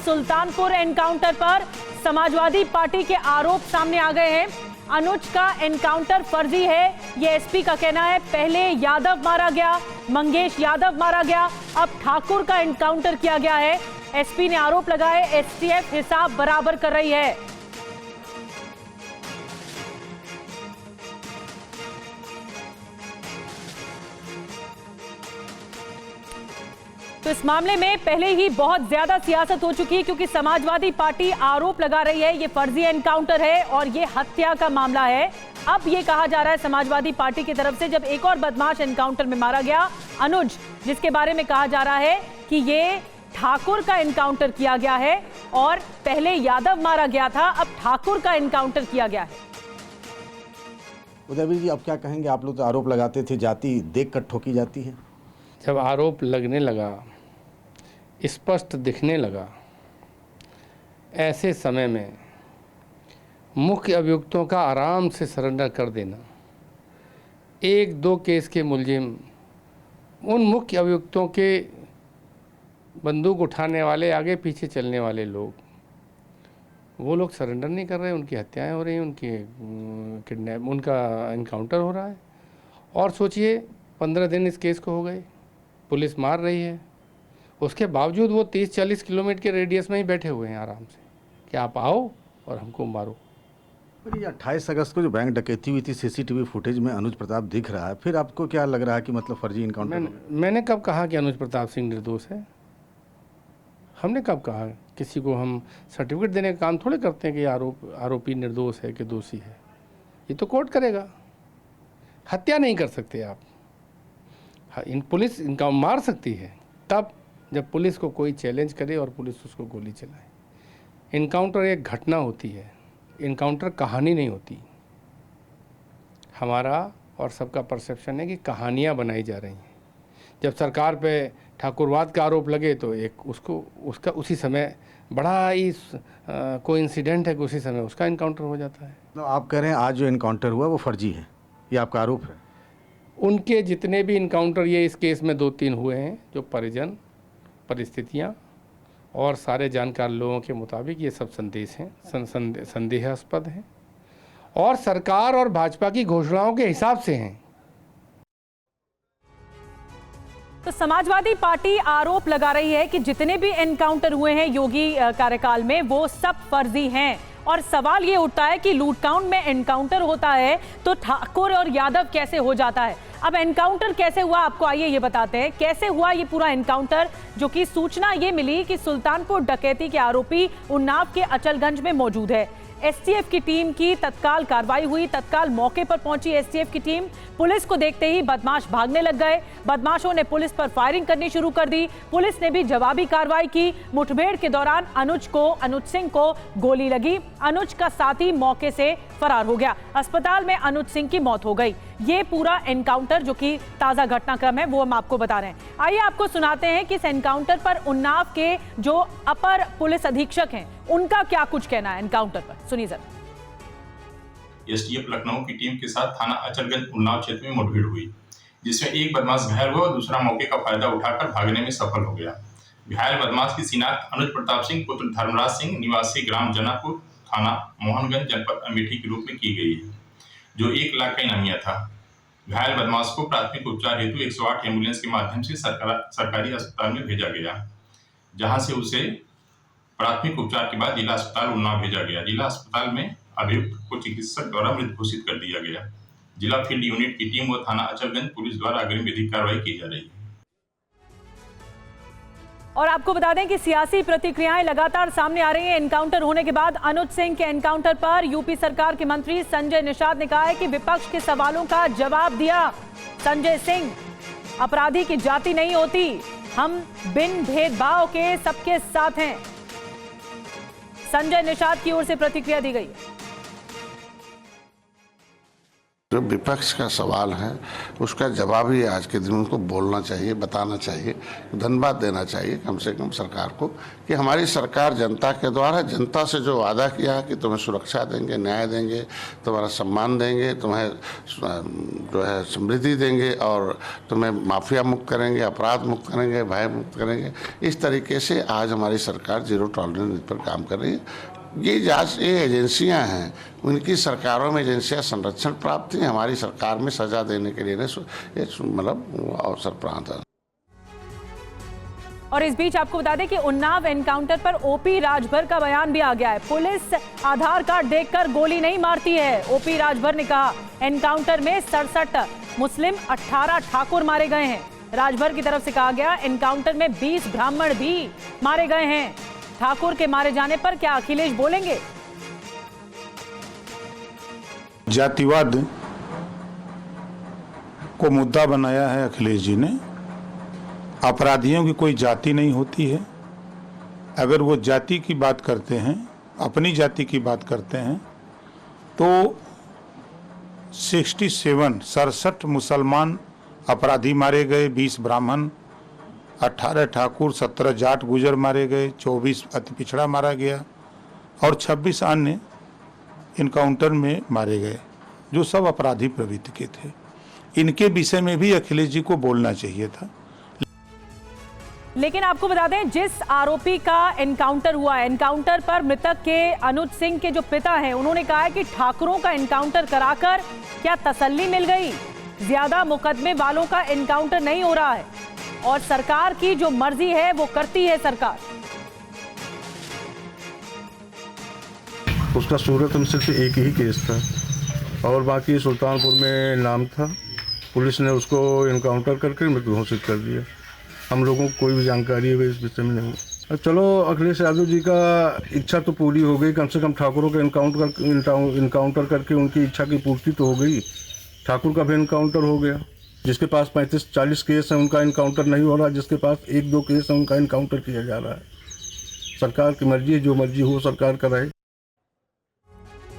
Sultanpur encounter पर Samajwadi party के आरोप सामने आ गए हैं। अनुज का एनकाउंटर फर्जी है, ये एसपी का कहना है। पहले यादव मारा गया, मंगेश यादव मारा गया, अब ठाकुर का एनकाउंटर किया गया है। एसपी ने आरोप लगाए एसटीएफ हिसाब बराबर कर रही है। तो इस मामले में पहले ही बहुत ज्यादा सियासत हो चुकी है, क्योंकि समाजवादी पार्टी आरोप लगा रही है ये फर्जी एनकाउंटर है और ये हत्या का मामला है। अब ये कहा जा रहा है समाजवादी पार्टी की तरफ से, जब एक और बदमाश एनकाउंटर में मारा गया अनुज, जिसके बारे में कहा जा रहा है कि ये ठाकुर का एनकाउंटर किया गया है और पहले यादव मारा गया था, अब ठाकुर का एनकाउंटर किया गया है। उदयवीर जी, अब क्या कहेंगे? आप लोग तो आरोप लगाते थे, जाति देख कर ठोकी जाती है। जब आरोप लगने लगा, स्पष्ट दिखने लगा, ऐसे समय में मुख्य अभियुक्तों का आराम से सरेंडर कर देना, एक दो केस के मुलजिम, उन मुख्य अभियुक्तों के बंदूक उठाने वाले, आगे पीछे चलने वाले लोग, वो लोग सरेंडर नहीं कर रहे, उनकी हत्याएं हो रही हैं, उनकी किडनैप, उनका एनकाउंटर हो रहा है। और सोचिए 15 दिन इस केस को हो गए, पुलिस मार रही है, उसके बावजूद वो 30-40 किलोमीटर के रेडियस में ही बैठे हुए हैं आराम से कि आप आओ और हमको मारो। ये 28 अगस्त को जो बैंक डकैती हुई थी, सीसीटीवी फुटेज में अनुज प्रताप दिख रहा है, फिर आपको क्या लग रहा है कि मतलब फर्जी इनकाउंटर? मैंने कब कहा कि अनुज प्रताप सिंह निर्दोष है? हमने कब कहा? किसी को हम सर्टिफिकेट देने का काम थोड़े करते हैं कि आरोपी निर्दोष है कि दोषी है। ये तो कोर्ट करेगा। हत्या नहीं कर सकते आप, पुलिस इनका मार सकती है तब जब पुलिस को कोई चैलेंज करे और पुलिस उसको गोली चलाए। इनकाउंटर एक घटना होती है, इनकाउंटर कहानी नहीं होती। हमारा और सबका परसेप्शन है कि कहानियाँ बनाई जा रही हैं। जब सरकार पे ठाकुरवाद का आरोप लगे तो एक उसका उसी समय बड़ा ही कोइंसिडेंट है कि उसी समय उसका इनकाउंटर हो जाता है। तो आप कह रहे हैं आज जो इनकाउंटर हुआ वो फर्जी है, ये आपका आरोप है? उनके जितने भी इनकाउंटर ये इस केस में 2-3 हुए हैं, जो परिजन, परिस्थितियाँ और सारे जानकार लोगों के मुताबिक ये सब संदेहास्पद हैं और सरकार और भाजपा की घोषणाओं के हिसाब से हैं। तो समाजवादी पार्टी आरोप लगा रही है कि जितने भी एनकाउंटर हुए हैं योगी कार्यकाल में वो सब फर्जी हैं। और सवाल ये उठता है कि लूट काउंट में एनकाउंटर होता है तो ठाकुर और यादव कैसे हो जाता है? अब एनकाउंटर कैसे हुआ, आपको आइए ये बताते हैं कैसे हुआ ये पूरा एनकाउंटर। जो कि सूचना ये मिली कि सुल्तानपुर डकैती के आरोपी उन्नाव के अचलगंज में मौजूद है। एसटीएफ की टीम की तत्काल कार्रवाई हुई, तत्काल मौके पर पहुंची एसटीएफ की टीम। पुलिस को देखते ही बदमाश भागने लग गए, बदमाशों ने पुलिस पर फायरिंग करनी शुरू कर दी। पुलिस ने भी जवाबी कार्रवाई की। मुठभेड़ के दौरान अनुज सिंह को गोली लगी। अनुज का साथी मौके से फरार हो गया। अस्पताल में अनुज सिंह की मौत हो गई। ये पूरा एनकाउंटर जो कि ताजा घटनाक्रम है वो हम आपको बता रहे हैं। आइए आपको सुनाते हैं कि इस एनकाउंटर पर उन्नाव के जो अपर पुलिस अधीक्षक हैं उनका क्या कुछ कहना है एनकाउंटर पर, सुनिए जरा। एसटीएफ लखनऊ की टीम के साथ थाना अचलगंज उन्नाव क्षेत्र में मुठभेड़ हुई, जिसमें एक बदमाश घायल हुआ और दूसरा मौके का फायदा उठाकर भागने में सफल हो गया। घायल बदमाश की शिनाख्त अनुज प्रताप सिंह पुत्र धर्मराज सिंह निवासी ग्राम जनापुर थाना मोहनगंज जनपद अमेठी के रूप में की गई है, जो 1 लाख का इनामिया था। घायल बदमाश को प्राथमिक उपचार हेतु 108 एम्बुलेंस के माध्यम से सरकारी अस्पताल में भेजा गया, जहां से उसे प्राथमिक उपचार के बाद जिला अस्पताल उन्नाव भेजा गया। जिला अस्पताल में अभियुक्त को चिकित्सक द्वारा मृत घोषित कर दिया गया। जिला फील्ड यूनिट की टीम व थाना अचलगंज पुलिस द्वारा अग्रिम विधिक कार्रवाई की जा रही है। और आपको बता दें कि सियासी प्रतिक्रियाएं लगातार सामने आ रही हैं। एनकाउंटर होने के बाद अनुज सिंह के एनकाउंटर पर यूपी सरकार के मंत्री संजय निषाद ने कहा है कि विपक्ष के सवालों का जवाब दिया। संजय सिंह, अपराधी की जाति नहीं होती, हम बिन भेदभाव के सबके साथ हैं। संजय निषाद की ओर से प्रतिक्रिया दी गई है। जो विपक्ष का सवाल है उसका जवाब ही आज के दिन उनको बोलना चाहिए, बताना चाहिए, धन्यवाद देना चाहिए कम से कम सरकार को कि हमारी सरकार जनता के द्वारा, जनता से जो वादा किया कि तुम्हें सुरक्षा देंगे, न्याय देंगे, तुम्हारा सम्मान देंगे, तुम्हें जो है समृद्धि देंगे और तुम्हें माफिया मुक्त करेंगे, अपराध मुक्त करेंगे, भय मुक्त करेंगे। इस तरीके से आज हमारी सरकार जीरो टॉलरेंस पर काम कर रही है। ये एजेंसियां हैं, उनकी सरकारों में एजेंसियां संरक्षण प्राप्त थी, हमारी सरकार में सजा देने के लिए मतलब अवसर प्राप्त है। और इस बीच आपको बता दें कि उन्नाव एनकाउंटर पर ओपी राजभर का बयान भी आ गया है। पुलिस आधार कार्ड देखकर गोली नहीं मारती है। ओपी राजभर ने कहा एनकाउंटर में 67 मुस्लिम 18 ठाकुर मारे गए हैं। राजभर की तरफ से कहा गया एनकाउंटर में 20 ब्राह्मण भी मारे गए हैं। ठाकुर के मारे जाने पर क्या अखिलेश बोलेंगे? जातिवाद को मुद्दा बनाया है अखिलेश जी ने। अपराधियों की कोई जाति नहीं होती है। अगर वो जाति की बात करते हैं, अपनी जाति की बात करते हैं, तो 67 मुसलमान अपराधी मारे गए, 20 ब्राह्मण, 18 ठाकुर, 17 जाट गुजर मारे गए, 24 अति पिछड़ा मारा गया और 26 अन्य इनकाउंटर में मारे गए, जो सब अपराधी प्रवृत्ति के थे। इनके विषय में भी अखिलेश जी को बोलना चाहिए था। लेकिन आपको बता दें जिस आरोपी का एनकाउंटर हुआ है, एनकाउंटर पर मृतक के अनुज सिंह के जो पिता हैं, उन्होंने कहा है कि ठाकुरों का एनकाउंटर कराकर क्या तसल्ली मिल गई? ज्यादा मुकदमे वालों का एनकाउंटर नहीं हो रहा है और सरकार की जो मर्जी है वो करती है सरकार। उसका सूरत में सिर्फ एक ही केस था और बाकी सुल्तानपुर में नाम था। पुलिस ने उसको एनकाउंटर करके मृत घोषित कर दिया। हम लोगों को कोई भी जानकारी है इस विषय में नहीं। चलो अखिलेश यादव जी का इच्छा तो पूरी हो गई, कम से कम ठाकुरों का इनकाउंटर करके उनकी इच्छा की पूर्ति तो हो गई। ठाकुर का भी इनकाउंटर हो गया। जिसके पास 35-40 केस है उनका इनकाउंटर नहीं हो रहा, जिसके पास 1-2 केस है उनका इनकाउंटर किया जा रहा है। सरकार की मर्जी है, जो मर्जी हो सरकार कराए।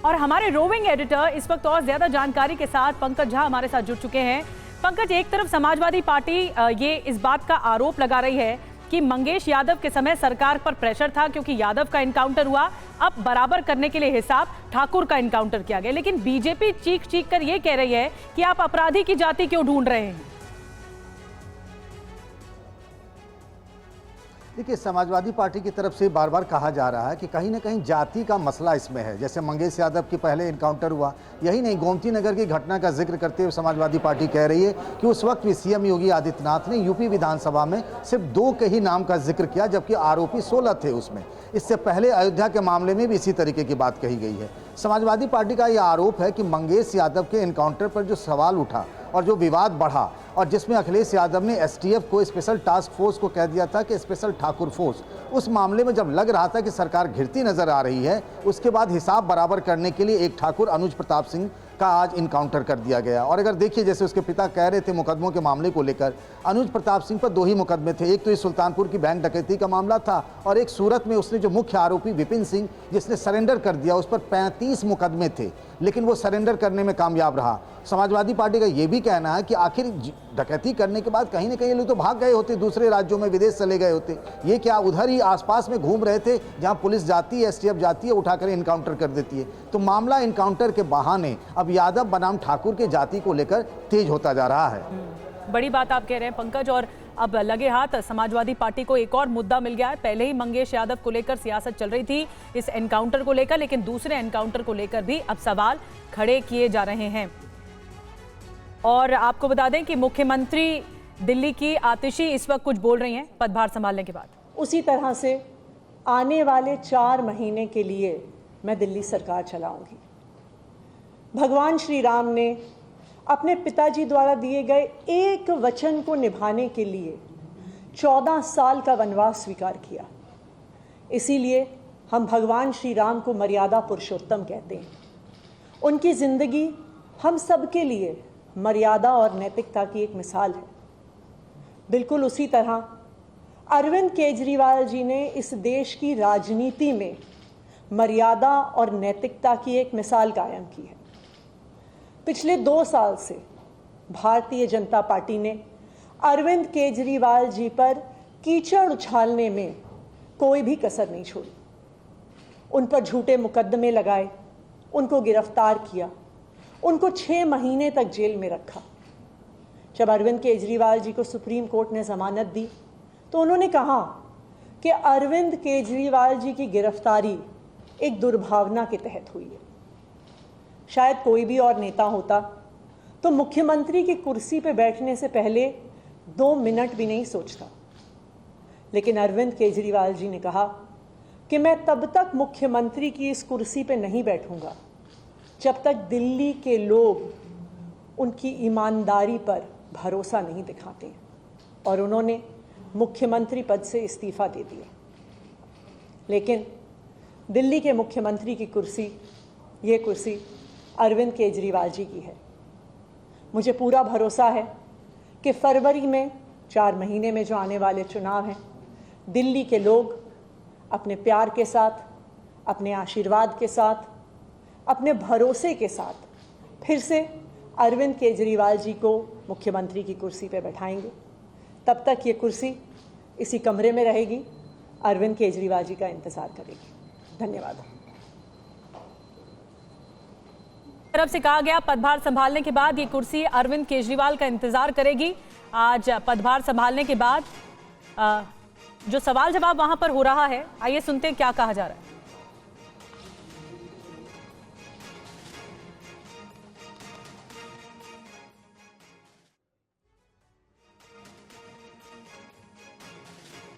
और हमारे रोविंग एडिटर इस वक्त और ज्यादा जानकारी के साथ पंकज झा हमारे साथ जुड़ चुके हैं। पंकज, एक तरफ समाजवादी पार्टी ये इस बात का आरोप लगा रही है कि मंगेश यादव के समय सरकार पर प्रेशर था क्योंकि यादव का एनकाउंटर हुआ, अब बराबर करने के लिए हिसाब ठाकुर का एनकाउंटर किया गया। लेकिन बीजेपी चीख चीख कर ये कह रही है कि आप अपराधी की जाति क्यों ढूंढ रहे हैं? देखिए, समाजवादी पार्टी की तरफ से बार बार कहा जा रहा है कि कहीं ना कहीं जाति का मसला इसमें है। जैसे मंगेश यादव की पहले इनकाउंटर हुआ, यही नहीं गोमती नगर की घटना का जिक्र करते हुए समाजवादी पार्टी कह रही है कि उस वक्त भी सीएम योगी आदित्यनाथ ने यूपी विधानसभा में सिर्फ 2 के ही नाम का जिक्र किया, जबकि आरोपी 16 थे उसमें। इससे पहले अयोध्या के मामले में भी इसी तरीके की बात कही गई है। समाजवादी पार्टी का यह आरोप है कि मंगेश यादव के एनकाउंटर पर जो सवाल उठा और जो विवाद बढ़ा और जिसमें अखिलेश यादव ने एसटीएफ को, स्पेशल टास्क फोर्स को कह दिया था कि स्पेशल ठाकुर फोर्स, उस मामले में जब लग रहा था कि सरकार घिरती नजर आ रही है, उसके बाद हिसाब बराबर करने के लिए एक ठाकुर अनुज प्रताप सिंह का आज इनकाउंटर कर दिया गया। और अगर देखिए, जैसे उसके पिता कह रहे थे मुकदमों के मामले को लेकर, अनुज प्रताप सिंह पर 2 ही मुकदमे थे। एक तो इस सुल्तानपुर की बैंक डकैती का मामला था और एक सूरत में उसने जो मुख्य आरोपी विपिन सिंह जिसने सरेंडर कर दिया, उस पर 35 मुकदमे थे, लेकिन वो सरेंडर करने में कामयाब रहा। समाजवादी पार्टी का ये भी कहना है कि आखिर डकैती करने के बाद कहीं ना कहीं लोग तो भाग गए होते, दूसरे राज्यों में, विदेश चले गए होते। ये क्या उधर ही आसपास में घूम रहे थे जहां पुलिस जाती है, एसटीएफ जाती है, उठाकर इनकाउंटर कर देती है। तो मामला इनकाउंटर के बहाने अब यादव बनाम ठाकुर के जाति को लेकर तेज होता जा रहा है। बड़ी बात आप कह रहे हैं पंकज, और अब लगे हाथ समाजवादी पार्टी को एक और मुद्दा मिल गया है। पहले ही मंगेश यादव को लेकर सियासत चल रही थी इस एनकाउंटर को लेकर, लेकिन दूसरे एनकाउंटर को लेकर भी अब सवाल खड़े किए जा रहे हैं। और आपको बता दें कि मुख्यमंत्री दिल्ली की आतिशी इस वक्त कुछ बोल रही हैं पदभार संभालने के बाद। उसी तरह से आने वाले 4 महीने के लिए मैं दिल्ली सरकार चलाऊंगी। भगवान श्री राम ने अपने पिताजी द्वारा दिए गए एक वचन को निभाने के लिए 14 साल का वनवास स्वीकार किया। इसीलिए हम भगवान श्री राम को मर्यादा पुरुषोत्तम कहते हैं। उनकी जिंदगी हम सबके लिए मर्यादा और नैतिकता की एक मिसाल है। बिल्कुल उसी तरह अरविंद केजरीवाल जी ने इस देश की राजनीति में मर्यादा और नैतिकता की एक मिसाल कायम की है। पिछले 2 साल से भारतीय जनता पार्टी ने अरविंद केजरीवाल जी पर कीचड़ उछालने में कोई भी कसर नहीं छोड़ी। उन पर झूठे मुकदमे लगाए, उनको गिरफ्तार किया, उनको 6 महीने तक जेल में रखा। जब अरविंद केजरीवाल जी को सुप्रीम कोर्ट ने जमानत दी तो उन्होंने कहा कि अरविंद केजरीवाल जी की गिरफ्तारी एक दुर्भावना के तहत हुई है। शायद कोई भी और नेता होता तो मुख्यमंत्री की कुर्सी पर बैठने से पहले 2 मिनट भी नहीं सोचता, लेकिन अरविंद केजरीवाल जी ने कहा कि मैं तब तक मुख्यमंत्री की इस कुर्सी पर नहीं बैठूंगा जब तक दिल्ली के लोग उनकी ईमानदारी पर भरोसा नहीं दिखाते, और उन्होंने मुख्यमंत्री पद से इस्तीफा दे दिया। लेकिन दिल्ली के मुख्यमंत्री की कुर्सी, ये कुर्सी अरविंद केजरीवाल जी की है। मुझे पूरा भरोसा है कि फरवरी में 4 महीने में जो आने वाले चुनाव हैं, दिल्ली के लोग अपने प्यार के साथ, अपने आशीर्वाद के साथ, अपने भरोसे के साथ फिर से अरविंद केजरीवाल जी को मुख्यमंत्री की कुर्सी पर बैठाएंगे। तब तक ये कुर्सी इसी कमरे में रहेगी, अरविंद केजरीवाल जी का इंतजार करेगी। धन्यवाद। तरफ से कहा गया पदभार संभालने के बाद ये कुर्सी अरविंद केजरीवाल का इंतजार करेगी। आज पदभार संभालने के बाद जो सवाल जवाब वहां पर हो रहा है, आइए सुनते हैं क्या कहा जा रहा है।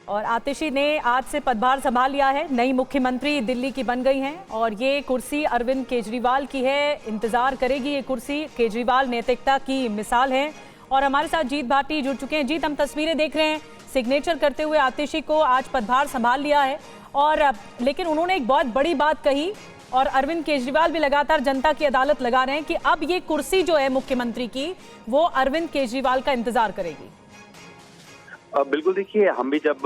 और आतिशी ने आज से पदभार संभाल लिया है, नई मुख्यमंत्री दिल्ली की बन गई हैं और ये कुर्सी अरविंद केजरीवाल की है, इंतजार करेगी ये कुर्सी। केजरीवाल नैतिकता की मिसाल है। और हमारे साथ जीत भाटी जुड़ चुके हैं। जीत, हम तस्वीरें देख रहे हैं सिग्नेचर करते हुए आतिशी को आज पदभार संभाल लिया है, और लेकिन उन्होंने एक बहुत बड़ी बात कही और अरविंद केजरीवाल भी लगातार जनता की अदालत लगा रहे हैं कि अब ये कुर्सी जो है मुख्यमंत्री की, वो अरविंद केजरीवाल का इंतजार करेगी। बिल्कुल, देखिए, हम भी जब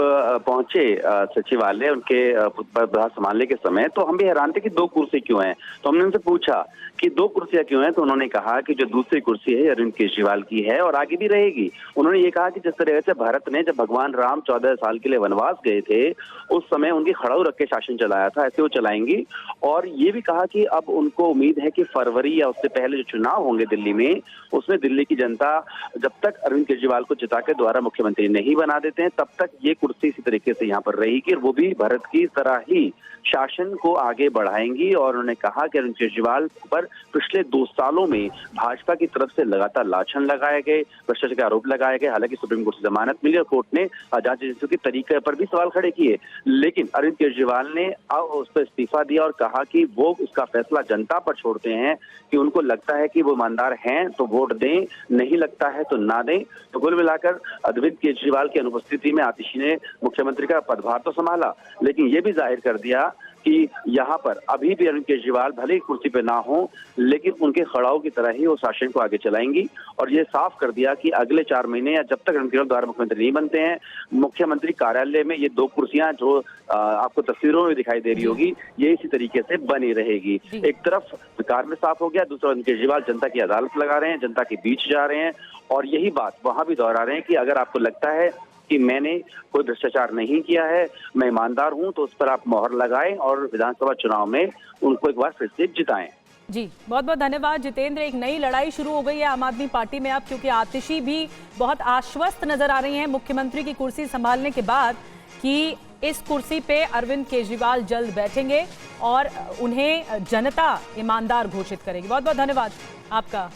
पहुंचे सचिवालय उनके पदभार संभालने के समय, तो हम भी हैरान थे कि 2 कुर्सी क्यों हैं। तो हमने उनसे पूछा कि 2 कुर्सियां क्यों हैं, तो उन्होंने कहा कि जो दूसरी कुर्सी है अरविंद केजरीवाल की है और आगे भी रहेगी। उन्होंने ये कहा कि जिस तरह से भारत ने जब भगवान राम 14 साल के लिए वनवास गए थे, उस समय उनकी खड़ाऊ रख के शासन चलाया था, ऐसे वो चलाएंगी। और ये भी कहा कि अब उनको उम्मीद है कि फरवरी या उससे पहले जो चुनाव होंगे दिल्ली में, उसमें दिल्ली की जनता जब तक अरविंद केजरीवाल को जिता के दोबारा मुख्यमंत्री नहीं बना देते हैं, तब तक ये कुर्सी इसी तरीके से यहाँ पर रहेगी और वो भी भारत की तरह ही शासन को आगे बढ़ाएंगी। और उन्होंने कहा कि अरविंद केजरीवाल पर पिछले 2 सालों में भाजपा की तरफ से लगातार लाछन लगाए गए, भ्रष्टाचार के आरोप लगाए गए। हालांकि सुप्रीम कोर्ट से जमानत मिली और कोर्ट ने जांच एजेंसियों के तरीके पर भी सवाल खड़े किए, लेकिन अरविंद केजरीवाल ने उस पर इस्तीफा दिया और कहा कि वो उसका फैसला जनता पर छोड़ते हैं, कि उनको लगता है कि वो ईमानदार हैं तो वोट दें, नहीं लगता है तो ना दें। तो कुल मिलाकर अरविंद केजरीवाल की अनुपस्थिति में आतिशी ने मुख्यमंत्री का पदभार तो संभाला, लेकिन ये भी जाहिर कर दिया कि यहाँ पर अभी भी अरविंद केजरीवाल भले ही कुर्सी पे ना हो, लेकिन उनके खड़ाऊ की तरह ही वो शासन को आगे चलाएंगी। और ये साफ कर दिया कि अगले 4 महीने या जब तक अरविंद केजरीवाल दोबारा मुख्यमंत्री नहीं बनते हैं, मुख्यमंत्री कार्यालय में ये 2 कुर्सियां जो आपको तस्वीरों में दिखाई दे रही होगी, ये इसी तरीके से बनी रहेगी। एक तरफ सरकार में साफ हो गया, दूसरा अरविंद केजरीवाल जनता की अदालत लगा रहे हैं, जनता के बीच जा रहे हैं, और यही बात वहां भी दोहरा रहे हैं कि अगर आपको लगता है कि मैंने कोई भ्रष्टाचार नहीं किया है, मैं ईमानदार हूं, तो उस पर आप मोहर लगाएं और विधानसभा चुनाव में उनको एक बार फिर से जिताएं। जी, बहुत बहुत धन्यवाद जितेंद्र। एक नई लड़ाई शुरू हो गई है आम आदमी पार्टी में अब, क्योंकि आतिशी भी बहुत आश्वस्त नजर आ रही हैं मुख्यमंत्री की कुर्सी संभालने के बाद कि इस कुर्सी पे अरविंद केजरीवाल जल्द बैठेंगे और उन्हें जनता ईमानदार घोषित करेगी। बहुत बहुत धन्यवाद आपका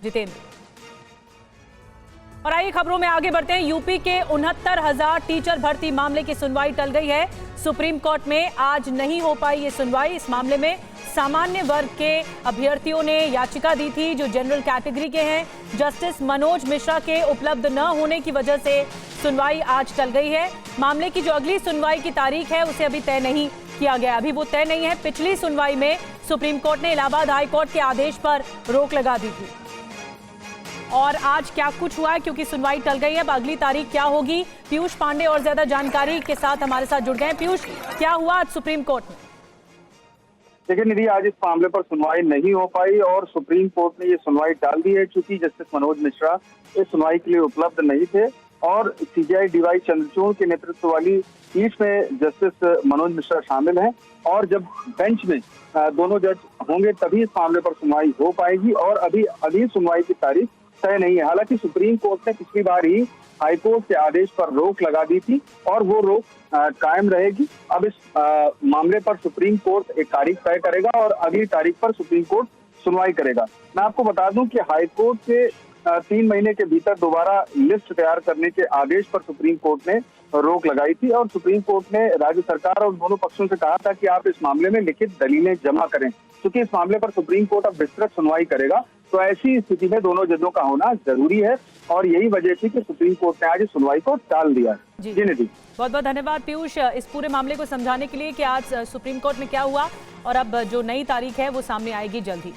जितेंद्र। और आइए खबरों में आगे बढ़ते हैं। यूपी के 69,000 टीचर भर्ती मामले की सुनवाई टल गई है। सुप्रीम कोर्ट में आज नहीं हो पाई ये सुनवाई। इस मामले में सामान्य वर्ग के अभ्यर्थियों ने याचिका दी थी जो जनरल कैटेगरी के हैं। जस्टिस मनोज मिश्रा के उपलब्ध न होने की वजह से सुनवाई आज टल गई है। मामले की जो अगली सुनवाई की तारीख है उसे अभी तय नहीं किया गया, अभी वो तय नहीं है। पिछली सुनवाई में सुप्रीम कोर्ट ने इलाहाबाद हाई कोर्ट के आदेश पर रोक लगा दी थी। और आज क्या कुछ हुआ है, क्योंकि सुनवाई टल गई है, अब अगली तारीख क्या होगी? पीयूष पांडे और ज्यादा जानकारी के साथ हमारे साथ जुड़ गए हैं। पीयूष, क्या हुआ आज सुप्रीम कोर्ट में? लेकिन निधि आज इस मामले पर सुनवाई नहीं हो पाई और सुप्रीम कोर्ट ने ये सुनवाई टाल दी है, क्योंकि जस्टिस मनोज मिश्रा इस सुनवाई के लिए उपलब्ध नहीं थे और सीजेआई डीवाई चंद्रचूड़ के नेतृत्व वाली पीठ में जस्टिस मनोज मिश्रा शामिल हैं और जब बेंच में दोनों जज होंगे तभी इस मामले पर सुनवाई हो पाएगी और अभी सुनवाई की तारीख तय नहीं है। हालांकि सुप्रीम कोर्ट ने पिछली बार ही हाईकोर्ट के आदेश पर रोक लगा दी थी और वो रोक कायम रहेगी। अब इस मामले पर सुप्रीम कोर्ट एक तारीख तय करेगा और अगली तारीख पर सुप्रीम कोर्ट सुनवाई करेगा। मैं आपको बता दूं कि हाईकोर्ट के 3 महीने के भीतर दोबारा लिस्ट तैयार करने के आदेश पर सुप्रीम कोर्ट ने रोक लगाई थी और सुप्रीम कोर्ट ने राज्य सरकार और दोनों पक्षों से कहा था कि आप इस मामले में लिखित दलीलें जमा करें, क्योंकि इस मामले पर सुप्रीम कोर्ट अब विस्तृत सुनवाई करेगा। तो ऐसी स्थिति में दोनों जजों का होना जरूरी है और यही वजह थी कि सुप्रीम कोर्ट ने आज इस सुनवाई को टाल दिया। जी निधि, बहुत बहुत धन्यवाद पीयूष इस पूरे मामले को समझाने के लिए कि आज सुप्रीम कोर्ट में क्या हुआ और अब जो नई तारीख है वो सामने आएगी जल्द ही।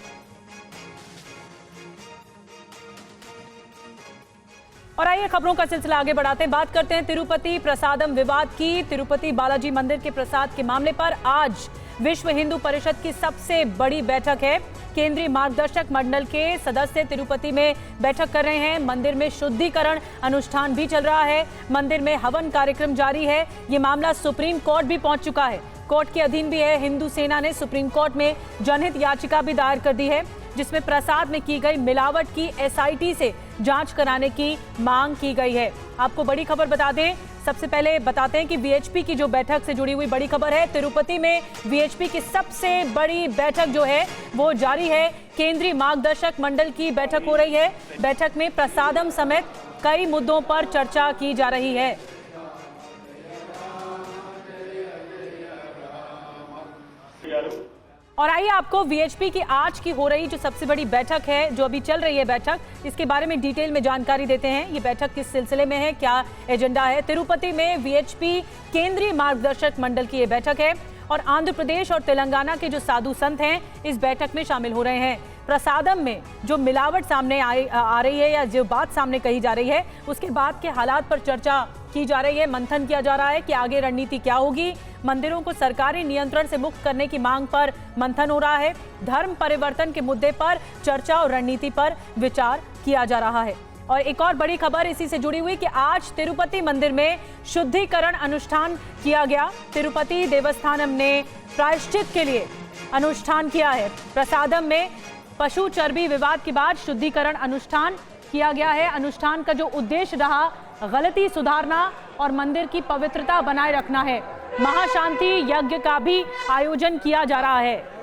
और आइए खबरों का सिलसिला आगे बढ़ाते हैं, बात करते हैं तिरुपति प्रसादम विवाद की। तिरुपति बालाजी मंदिर के प्रसाद के मामले पर आज विश्व हिंदू परिषद की सबसे बड़ी बैठक है। केंद्रीय मार्गदर्शक मंडल के सदस्य तिरुपति में बैठक कर रहे हैं। मंदिर में शुद्धिकरण अनुष्ठान भी चल रहा है, मंदिर में हवन कार्यक्रम जारी है। ये मामला सुप्रीम कोर्ट भी पहुंच चुका है, कोर्ट के अधीन भी है। हिंदू सेना ने सुप्रीम कोर्ट में जनहित याचिका भी दायर कर दी है, जिसमें प्रसाद में की गई मिलावट की एसआईटी से जांच कराने की मांग की गई है। आपको बड़ी खबर बता दें, सबसे पहले बताते हैं कि वीएचपी की जो बैठक से जुड़ी हुई बड़ी खबर है। तिरुपति में वीएचपी की सबसे बड़ी बैठक जो है वो जारी है। केंद्रीय मार्गदर्शक मंडल की बैठक हो रही है। बैठक में प्रसादम समेत कई मुद्दों पर चर्चा की जा रही है। और आइए आपको वीएचपी की आज की हो रही जो सबसे बड़ी बैठक है, जो अभी चल रही है बैठक, इसके बारे में डिटेल में जानकारी देते हैं। ये बैठक किस सिलसिले में है, क्या एजेंडा है। तिरुपति में वीएचपी केंद्रीय मार्गदर्शक मंडल की ये बैठक है और आंध्र प्रदेश और तेलंगाना के जो साधु संत हैं इस बैठक में शामिल हो रहे हैं। प्रसादम में जो मिलावट सामने आ रही है या जो बात सामने कही जा रही है, उसके बाद के हालात पर चर्चा की जा रही है, मंथन किया जा रहा है कि आगे रणनीति क्या होगी। मंदिरों को सरकारी नियंत्रण से मुक्त करने की मांग पर मंथन हो रहा है। धर्म परिवर्तन के मुद्दे पर चर्चा और रणनीति पर विचार किया जा रहा है। और एक और बड़ी खबर इसी से जुड़ी हुई कि आज तिरुपति मंदिर में शुद्धिकरण अनुष्ठान किया गया। तिरुपति देवस्थानम ने प्रायश्चित के लिए अनुष्ठान किया है। प्रसादम में पशु चर्बी विवाद के बाद शुद्धिकरण अनुष्ठान किया गया है। अनुष्ठान का जो उद्देश्य रहा, गलती सुधारना और मंदिर की पवित्रता बनाए रखना है। महाशांति यज्ञ का भी आयोजन किया जा रहा है।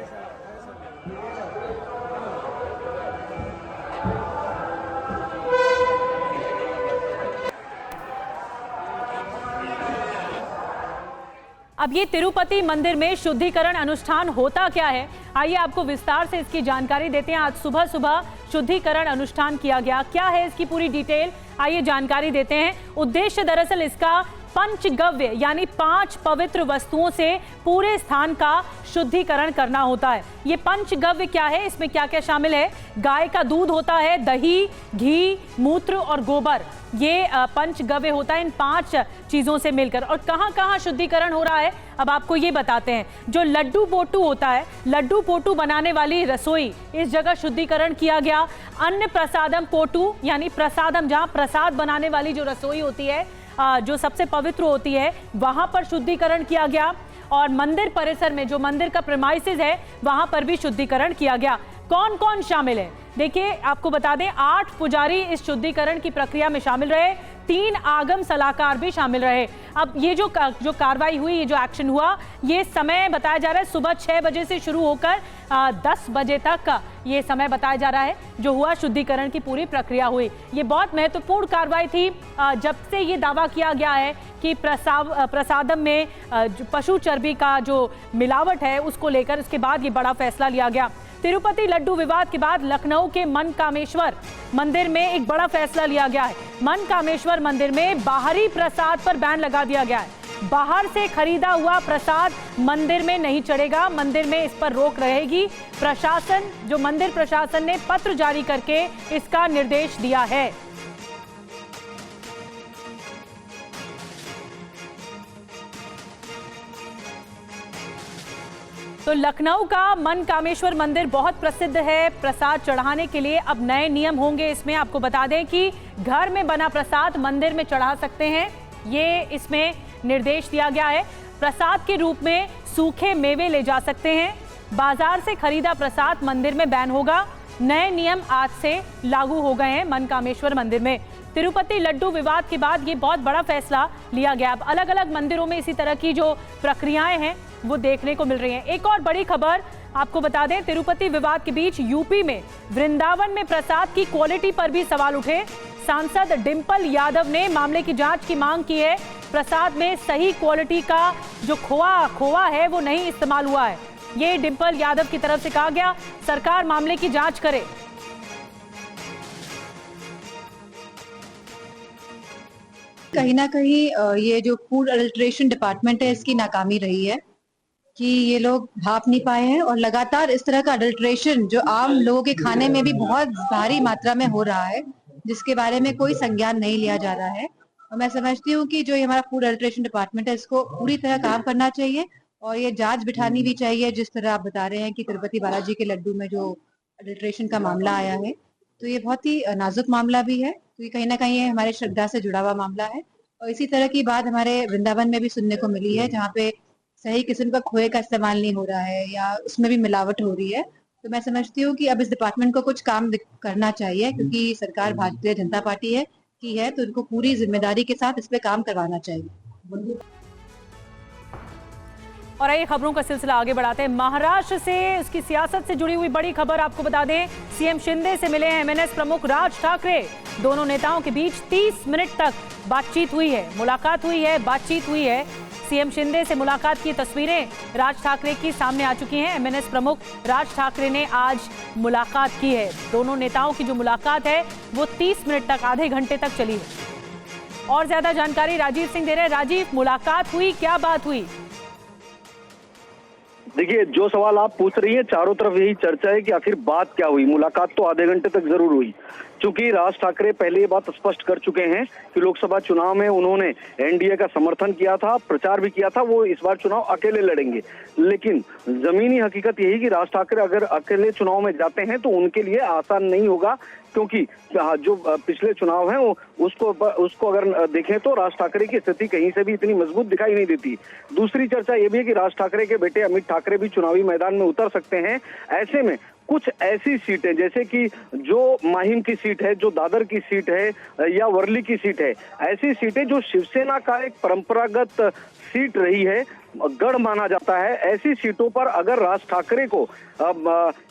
अब ये तिरुपति मंदिर में शुद्धिकरण अनुष्ठान होता क्या है, आइए आपको विस्तार से इसकी जानकारी देते हैं। आज सुबह सुबह शुद्धिकरण अनुष्ठान किया गया, क्या है इसकी पूरी डिटेल, आइए जानकारी देते हैं। उद्देश्य दरअसल इसका पंचगव्य यानी 5 पवित्र वस्तुओं से पूरे स्थान का शुद्धिकरण करना होता है। ये पंचगव्य क्या है, इसमें क्या क्या शामिल है? गाय का दूध होता है, दही, घी, मूत्र और गोबर, ये पंचगव्य होता है इन 5 चीजों से मिलकर। और कहां कहां शुद्धिकरण हो रहा है अब आपको ये बताते हैं। जो लड्डू पोटू होता है, लड्डू पोटू बनाने वाली रसोई, इस जगह शुद्धिकरण किया गया। अन्न प्रसादम पोटू यानी प्रसादम, जहां प्रसाद बनाने वाली जो रसोई होती है, जो सबसे पवित्र होती है, वहां पर शुद्धिकरण किया गया। और मंदिर परिसर में जो मंदिर का प्रेमाइसेस है वहां पर भी शुद्धिकरण किया गया। कौन कौन शामिल है देखिए, आपको बता दें 8 पुजारी इस शुद्धिकरण की प्रक्रिया में शामिल रहे, 3 आगम सलाहकार भी शामिल रहे। अब ये जो कार्रवाई हुई, ये जो एक्शन हुआ, ये समय बताया जा रहा है सुबह 6 बजे से शुरू होकर 10 बजे तक का ये समय बताया जा रहा है जो हुआ, शुद्धिकरण की पूरी प्रक्रिया हुई। ये बहुत महत्वपूर्ण कार्रवाई थी। जब से ये दावा किया गया है कि प्रसादम में पशु चर्बी का जो मिलावट है उसको लेकर, इसके बाद ये बड़ा फैसला लिया गया। तिरुपति लड्डू विवाद के बाद लखनऊ के मनकामेश्वर मंदिर में एक बड़ा फैसला लिया गया है। मनकामेश्वर मंदिर में बाहरी प्रसाद पर बैन लगा दिया गया है। बाहर से खरीदा हुआ प्रसाद मंदिर में नहीं चढ़ेगा, मंदिर में इस पर रोक रहेगी। प्रशासन, जो मंदिर प्रशासन ने पत्र जारी करके इसका निर्देश दिया है। तो लखनऊ का मनकामेश्वर मंदिर बहुत प्रसिद्ध है प्रसाद चढ़ाने के लिए। अब नए नियम होंगे इसमें। आपको बता दें कि घर में बना प्रसाद मंदिर में चढ़ा सकते हैं, ये इसमें निर्देश दिया गया है। प्रसाद के रूप में सूखे मेवे ले जा सकते हैं। बाजार से खरीदा प्रसाद मंदिर में बैन होगा। नए नियम आज से लागू हो गए हैं मनकामेश्वर मंदिर में। तिरुपति लड्डू विवाद के बाद ये बहुत बड़ा फैसला लिया गया। अब अलग अलग मंदिरों में इसी तरह की जो प्रक्रियाएं हैं वो देखने को मिल रही हैं। एक और बड़ी खबर आपको बता दें, तिरुपति विवाद के बीच यूपी में वृंदावन में प्रसाद की क्वालिटी पर भी सवाल उठे। सांसद डिंपल यादव ने मामले की जांच की मांग की है। प्रसाद में सही क्वालिटी का जो खोआ है वो नहीं इस्तेमाल हुआ है, ये डिंपल यादव की तरफ से कहा गया। सरकार मामले की जांच करे। कहीं ना कहीं ये जो फूड अडल्ट्रेशन डिपार्टमेंट है इसकी नाकामी रही है कि ये लोग भाप नहीं पाए हैं और लगातार इस तरह का अडल्ट्रेशन जो आम लोगों के खाने में भी बहुत भारी मात्रा में हो रहा है, जिसके बारे में कोई संज्ञान नहीं लिया जा रहा है। और मैं समझती हूँ कि जो ये हमारा फूड अडल्ट्रेशन डिपार्टमेंट है इसको पूरी तरह काम करना चाहिए और ये जांच बिठानी भी चाहिए। जिस तरह आप बता रहे हैं कि तिरुपति बालाजी के लड्डू में जो अडल्ट्रेशन का मामला आया है, तो ये बहुत ही नाजुक मामला भी है, तो ये कहीं ना कहीं हमारे श्रद्धा से जुड़ा हुआ मामला है। और इसी तरह की बात हमारे वृंदावन में भी सुनने को मिली है, जहाँ पे सही किस्म का खोए का इस्तेमाल नहीं हो रहा है या उसमें भी मिलावट हो रही है। तो मैं समझती हूँ कि अब इस डिपार्टमेंट को कुछ काम करना चाहिए, क्योंकि सरकार भारतीय जनता पार्टी की है, तो उनको पूरी जिम्मेदारी के साथ इस पे काम करवाना चाहिए। और ये खबरों का सिलसिला आगे बढ़ाते हैं। महाराष्ट्र से उसकी सियासत से जुड़ी हुई बड़ी खबर आपको बता दें, सीएम शिंदे से मिले हैं एमएनएस प्रमुख राज ठाकरे। दोनों नेताओं के बीच 30 मिनट तक बातचीत हुई है, मुलाकात हुई है, बातचीत हुई है। सीएम शिंदे से मुलाकात की तस्वीरें राज ठाकरे की सामने आ चुकी हैं। एमएनएस प्रमुख राज ठाकरे ने आज मुलाकात की है। दोनों नेताओं की जो मुलाकात है वो 30 मिनट तक, आधे घंटे तक चली है। और ज्यादा जानकारी राजीव सिंह दे रहे हैं। राजीव, मुलाकात हुई, क्या बात हुई? देखिए, जो सवाल आप पूछ रही हैं, चारों तरफ यही चर्चा है कि आखिर बात क्या हुई। मुलाकात तो आधे घंटे तक जरूर हुई, क्योंकि राज ठाकरे पहले ये बात स्पष्ट कर चुके हैं कि लोकसभा चुनाव में उन्होंने एनडीए का समर्थन किया था, प्रचार भी किया था, वो इस बार चुनाव अकेले लड़ेंगे। लेकिन जमीनी हकीकत यही कि राज ठाकरे अगर अकेले चुनाव में जाते हैं तो उनके लिए आसान नहीं होगा, क्योंकि जो पिछले चुनाव हैं उसको अगर देखें तो राज ठाकरे की स्थिति कहीं से भी इतनी मजबूत दिखाई नहीं देती। दूसरी चर्चा ये भी है कि राज ठाकरे के बेटे अमित ठाकरे भी चुनावी मैदान में उतर सकते हैं। ऐसे में कुछ ऐसी सीटें, जैसे कि जो माहिम की सीट है, जो दादर की सीट है या वर्ली की सीट है, ऐसी सीटें जो शिवसेना का एक परंपरागत सीट रही है, गढ़ माना जाता है, ऐसी सीटों पर अगर राज ठाकरे को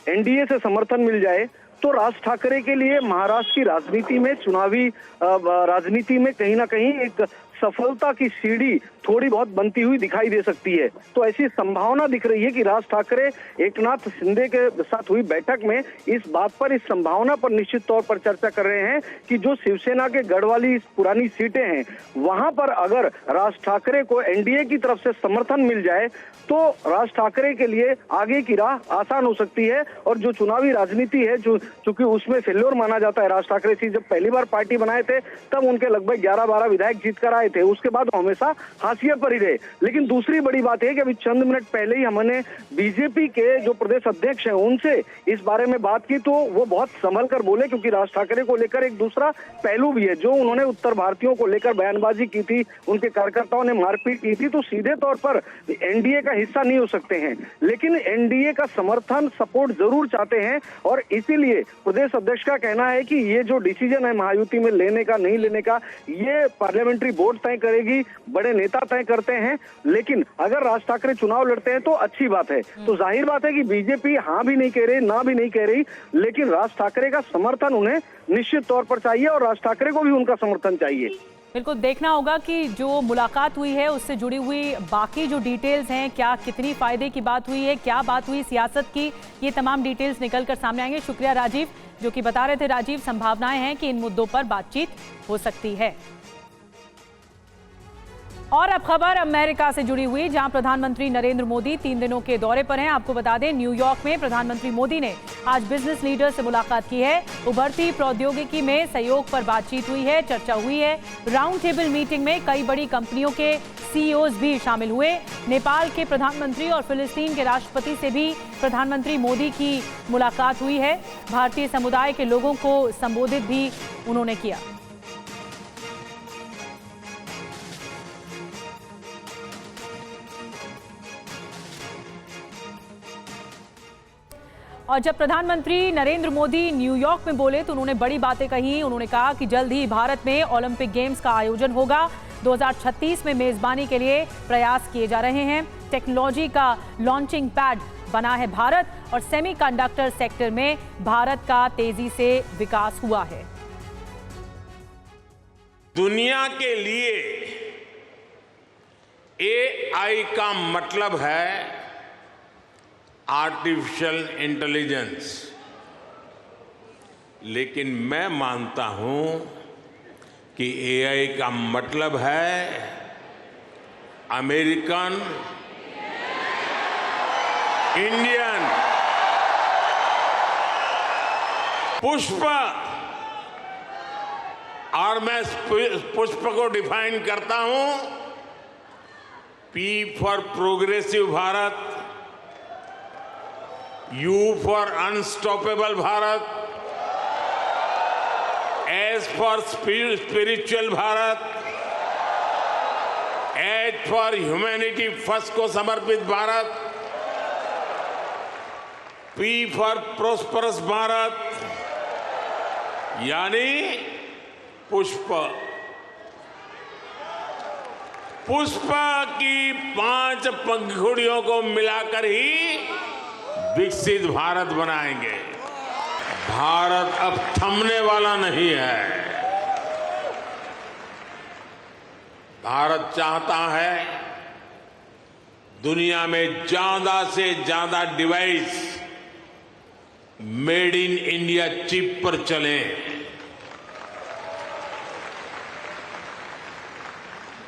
एनडीए से समर्थन मिल जाए तो राज ठाकरे के लिए महाराष्ट्र की राजनीति में, चुनावी राजनीति में कहीं ना कहीं एक सफलता की सीढ़ी थोड़ी बहुत बनती हुई दिखाई दे सकती है। तो ऐसी संभावना दिख रही है कि राज ठाकरे एकनाथ शिंदे के साथ हुई बैठक में इस बात पर, इस संभावना पर निश्चित तौर पर चर्चा कर रहे हैं कि जो शिवसेना के गढ़ वाली पुरानी सीटें हैं, वहां पर अगर राज ठाकरे को एनडीए की तरफ से समर्थन मिल जाए तो राज ठाकरे के लिए आगे की राह आसान हो सकती है। और जो चुनावी राजनीति है, जो चूंकि उसमें फेल्योर माना जाता है, राज ठाकरे से जब पहली बार पार्टी बनाए थे तब उनके लगभग 11-12 विधायक जीत कर आए थे, उसके बाद हमेशा हाशिए पर ही रहे। लेकिन दूसरी बड़ी बात है कि अभी चंद मिनट पहले ही हमने बीजेपी के जो प्रदेश अध्यक्ष हैं उनसे इस बारे में बात की, तो वो बहुत संभल कर बोले, क्योंकि राज ठाकरे को लेकर एक दूसरा पहलू भी है। जो उन्होंने उत्तर भारतीयों को लेकर बयानबाजी की थी, उनके कार्यकर्ताओं ने मारपीट की थी, तो सीधे तौर पर एनडीए का हिस्सा नहीं हो सकते हैं, लेकिन एनडीए का समर्थन, सपोर्ट जरूर चाहते हैं। और इसीलिए प्रदेश अध्यक्ष का कहना है कि ये जो डिसीजन है महायुति में लेने का, नहीं लेने का, ये पार्लियामेंट्री बोर्ड तय करेगी, बड़े नेता तय करते हैं। लेकिन अगर राज ठाकरे चुनाव लड़ते हैं तो अच्छी बात है। तो जाहिर बात है कि बीजेपी हाँ भी नहीं कह रही, ना भी नहीं कह रही, लेकिन राज ठाकरे का समर्थन उन्हें निश्चित तौर पर चाहिए और राज ठाकरे को भी उनका समर्थन चाहिए। बिल्कुल देखना होगा कि जो मुलाकात हुई है उससे जुड़ी हुई बाकी जो डिटेल्स हैं, क्या कितनी फायदे की बात हुई है, क्या बात हुई सियासत की, ये तमाम डिटेल्स निकल कर सामने आएंगे। शुक्रिया राजीव, जो कि बता रहे थे। राजीव, संभावनाएं हैं कि इन मुद्दों पर बातचीत हो सकती है। और अब खबर अमेरिका से जुड़ी हुई, जहां प्रधानमंत्री नरेंद्र मोदी 3 दिनों के दौरे पर हैं। आपको बता दें, न्यूयॉर्क में प्रधानमंत्री मोदी ने आज बिजनेस लीडर से मुलाकात की है। उभरती प्रौद्योगिकी में सहयोग पर बातचीत हुई है, चर्चा हुई है। राउंड टेबल मीटिंग में कई बड़ी कंपनियों के सीईओज भी शामिल हुए। नेपाल के प्रधानमंत्री और फिलिस्तीन के राष्ट्रपति से भी प्रधानमंत्री मोदी की मुलाकात हुई है। भारतीय समुदाय के लोगों को संबोधित भी उन्होंने किया। और जब प्रधानमंत्री नरेंद्र मोदी न्यूयॉर्क में बोले तो उन्होंने बड़ी बातें कही। उन्होंने कहा कि जल्द ही भारत में ओलंपिक गेम्स का आयोजन होगा। 2036 में मेजबानी के लिए प्रयास किए जा रहे हैं। टेक्नोलॉजी का लॉन्चिंग पैड बना है भारत, और सेमीकंडक्टर सेक्टर में भारत का तेजी से विकास हुआ है। दुनिया के लिए एआई का मतलब है आर्टिफिशियल इंटेलिजेंस, लेकिन मैं मानता हूं कि एआई का मतलब है अमेरिकन इंडियन पुष्प। और मैं पुष्प को डिफाइन करता हूं, P for progressive Bharat, you for unstoppable Bharat, S for spiritual Bharat, H for humanity first को समर्पित Bharat, P for prosperous Bharat, यानी पुष्प। पुष्प की 5 पंखुड़ियों को मिलाकर ही विकसित भारत बनाएंगे। भारत अब थमने वाला नहीं है। भारत चाहता है दुनिया में ज्यादा से ज्यादा device made in India chip पर चले।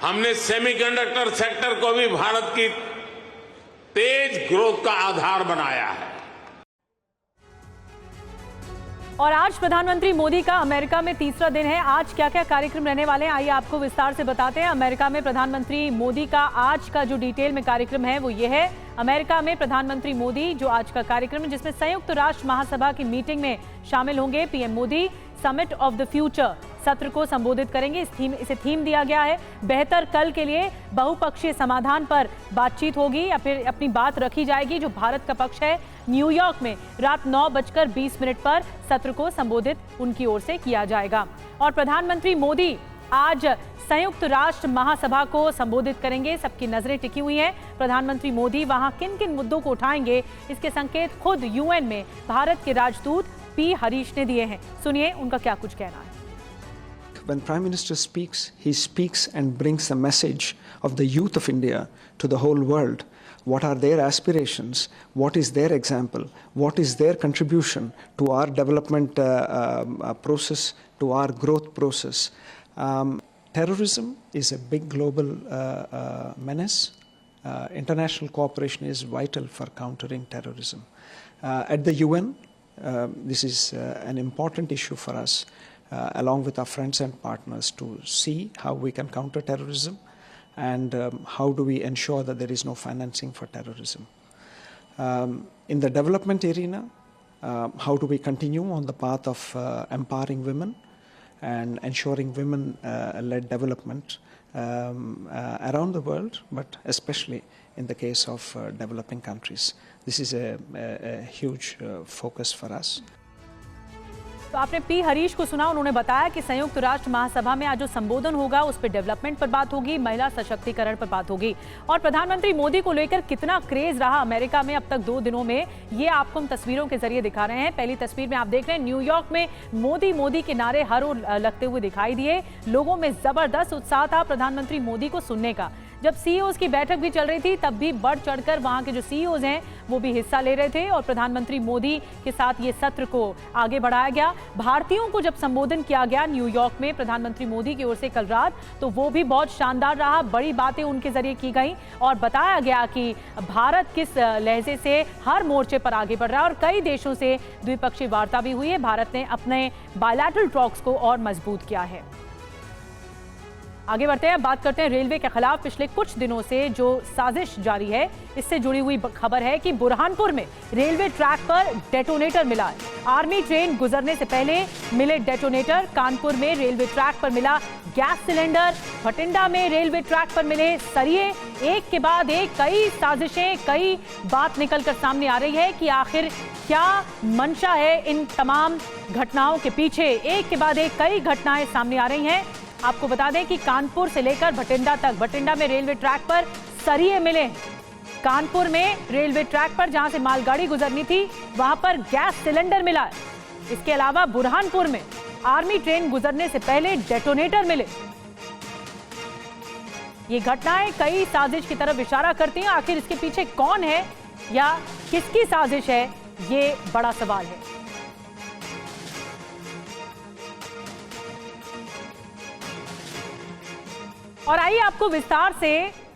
हमने सेमीकंडक्टर सेक्टर को भी भारत की तेज ग्रोथ का आधार बनाया है। और आज प्रधानमंत्री मोदी का अमेरिका में तीसरा दिन है। आज क्या क्या कार्यक्रम रहने वाले हैं, आइए आपको विस्तार से बताते हैं। अमेरिका में प्रधानमंत्री मोदी का आज का जो डिटेल में कार्यक्रम है वो ये है। अमेरिका में प्रधानमंत्री मोदी जो आज का कार्यक्रम है, जिसमें संयुक्त राष्ट्र महासभा की मीटिंग में शामिल होंगे। PM Modi summit of the future सत्र को संबोधित करेंगे। इसे थीम दिया गया है बेहतर कल के लिए बहुपक्षीय समाधान पर बातचीत होगी या फिर अपनी बात रखी जाएगी, जो भारत का पक्ष है। न्यूयॉर्क में रात 9:20 पर सत्र को संबोधित उनकी ओर से किया जाएगा। और प्रधानमंत्री मोदी आज संयुक्त राष्ट्र महासभा को संबोधित करेंगे। सबकी नजरें टिकी हुई हैं। प्रधानमंत्री मोदी वहां किन किन मुद्दों को उठाएंगे, इसके संकेत खुद यूएन में भारत के राजदूत पी हरीश ने दिए हैं। सुनिए उनका क्या कुछ कहना है। When Prime Minister speaks, he speaks and brings the message of the youth of India to the whole world. What are their aspirations? What is their example? What is their contribution to our development process, to our growth process? Terrorism is a big global menace. International cooperation is vital for countering terrorism. At the UN, this is an important issue for us, along with our friends and partners, to see how we can counter terrorism and how do we ensure that there is no financing for terrorism. In the development arena, how do we continue on the path of empowering women and ensuring women-led development around the world, but especially in the case of developing countries. This is a huge focus for us. तो आपने P Harish को सुना। उन्होंने बताया कि संयुक्त राष्ट्र महासभा में आज जो संबोधन होगा उस पर डेवलपमेंट पर बात होगी, महिला सशक्तिकरण पर बात होगी। और प्रधानमंत्री मोदी को लेकर कितना क्रेज रहा अमेरिका में अब तक 2 दिनों में, ये आपको हम तस्वीरों के जरिए दिखा रहे हैं। पहली तस्वीर में आप देख रहे हैं, न्यूयॉर्क में मोदी मोदी के नारे हर ओर लगते हुए दिखाई दिए। लोगों में जबरदस्त उत्साह था प्रधानमंत्री मोदी को सुनने का। जब सीईओज की बैठक भी चल रही थी तब भी बढ़ चढ़कर वहां के जो सीईओज हैं वो भी हिस्सा ले रहे थे और प्रधानमंत्री मोदी के साथ ये सत्र को आगे बढ़ाया गया। भारतीयों को जब संबोधन किया गया न्यूयॉर्क में प्रधानमंत्री मोदी की ओर से कल रात, तो वो भी बहुत शानदार रहा। बड़ी बातें उनके जरिए की गई और बताया गया कि भारत किस लहजे से हर मोर्चे पर आगे बढ़ रहा है और कई देशों से द्विपक्षीय वार्ता भी हुई है। भारत ने अपने बायलैटरल टॉक्स को और मजबूत किया है। आगे बढ़ते हैं, बात करते हैं रेलवे के खिलाफ पिछले कुछ दिनों से जो साजिश जारी है, इससे जुड़ी हुई खबर है कि बुरहानपुर में रेलवे ट्रैक पर डेटोनेटर मिला है। आर्मी ट्रेन गुजरने से पहले मिले डेटोनेटर। कानपुर में रेलवे ट्रैक पर मिला गैस सिलेंडर। भटिंडा में रेलवे ट्रैक पर मिले सरिये। एक के बाद एक कई साजिशें, कई बात निकलकर सामने आ रही है कि आखिर क्या मंशा है इन तमाम घटनाओं के पीछे। एक के बाद एक कई घटनाएं सामने आ रही हैं। आपको बता दें कि कानपुर से लेकर भटिंडा तक, भटिंडा में रेलवे ट्रैक पर सरिये मिले। कानपुर में रेलवे ट्रैक पर जहां से मालगाड़ी गुजरनी थी वहां पर गैस सिलेंडर मिला। इसके अलावा बुरहानपुर में आर्मी ट्रेन गुजरने से पहले डेटोनेटर मिले। ये घटनाएं कई साजिश की तरफ इशारा करती हैं। आखिर इसके पीछे कौन है या किसकी साजिश है, ये बड़ा सवाल है। और आइए आपको विस्तार से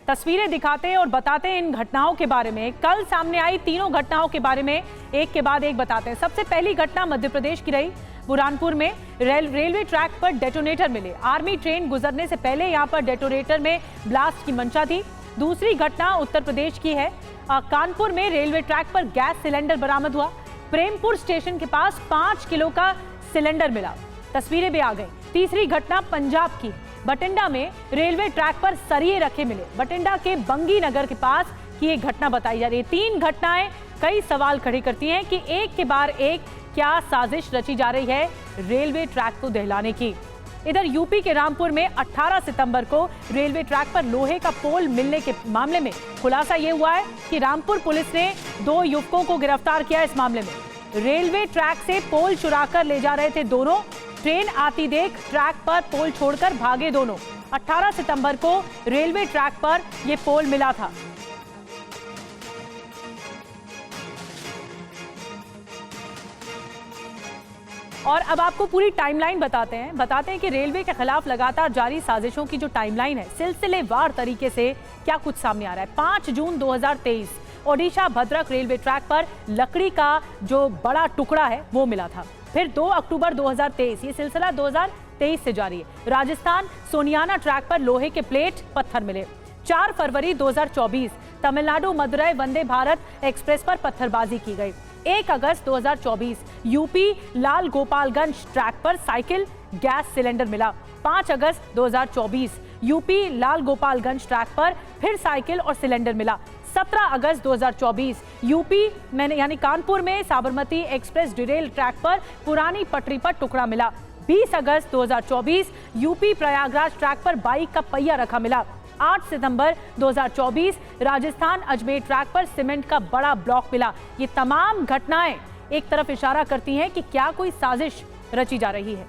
तस्वीरें दिखाते हैं और बताते हैं इन घटनाओं के बारे में। कल सामने आई तीनों घटनाओं के बारे में एक के बाद एक बताते हैं। सबसे पहली घटना मध्य प्रदेश की रही। बुरहानपुर में रेलवे ट्रैक पर डेटोनेटर मिले। आर्मी ट्रेन गुजरने से पहले यहां पर डेटोनेटर में ब्लास्ट की मंशा थी। दूसरी घटना उत्तर प्रदेश की है। कानपुर में रेलवे ट्रैक पर गैस सिलेंडर बरामद हुआ। प्रेमपुर स्टेशन के पास 5 किलो का सिलेंडर मिला। तस्वीरें भी आ गई। तीसरी घटना पंजाब की। भटिंडा में रेलवे ट्रैक पर सरिये रखे मिले। भटिंडा के बंगी नगर के पास की एक घटना बताई जा रही है। तीन घटनाएं कई सवाल खड़े करती हैं कि एक के बाद एक क्या साजिश रची जा रही है रेलवे ट्रैक को दहलाने की। इधर यूपी के रामपुर में 18 सितंबर को रेलवे ट्रैक पर लोहे का पोल मिलने के मामले में खुलासा यह हुआ है कि रामपुर पुलिस ने 2 युवकों को गिरफ्तार किया। इस मामले में रेलवे ट्रैक से पोल चुराकर ले जा रहे थे दोनों। ट्रेन आती देख ट्रैक पर पोल छोड़कर भागे दोनों। 18 सितंबर को रेलवे ट्रैक पर यह पोल मिला था। और अब आपको पूरी टाइमलाइन बताते हैं कि रेलवे के खिलाफ लगातार जारी साजिशों की जो टाइमलाइन है, सिलसिलेवार तरीके से क्या कुछ सामने आ रहा है। 5 जून 2023 ओडिशा भद्रक रेलवे ट्रैक पर लकड़ी का जो बड़ा टुकड़ा है वो मिला था। फिर 2 अक्टूबर 2023, ये सिलसिला 2023 से जारी है। राजस्थान सोनियाना ट्रैक पर लोहे के प्लेट पत्थर मिले। 4 फरवरी 2024 तमिलनाडु मदुरई वंदे भारत एक्सप्रेस पर पत्थरबाजी की गई। 1 अगस्त 2024 यूपी लाल गोपालगंज ट्रैक पर साइकिल गैस सिलेंडर मिला। 5 अगस्त 2024 यूपी लाल गोपालगंज ट्रैक पर फिर साइकिल और सिलेंडर मिला। 17 अगस्त 2024 यूपी में यानी कानपुर में साबरमती एक्सप्रेस डिरेल ट्रैक पर पुरानी पटरी पर टुकड़ा मिला। 20 अगस्त 2024 यूपी प्रयागराज ट्रैक पर बाइक का पहिया रखा मिला। 8 सितंबर 2024 राजस्थान अजमेर ट्रैक पर सीमेंट का बड़ा ब्लॉक मिला। ये तमाम घटनाएं एक तरफ इशारा करती हैं कि क्या कोई साजिश रची जा रही है।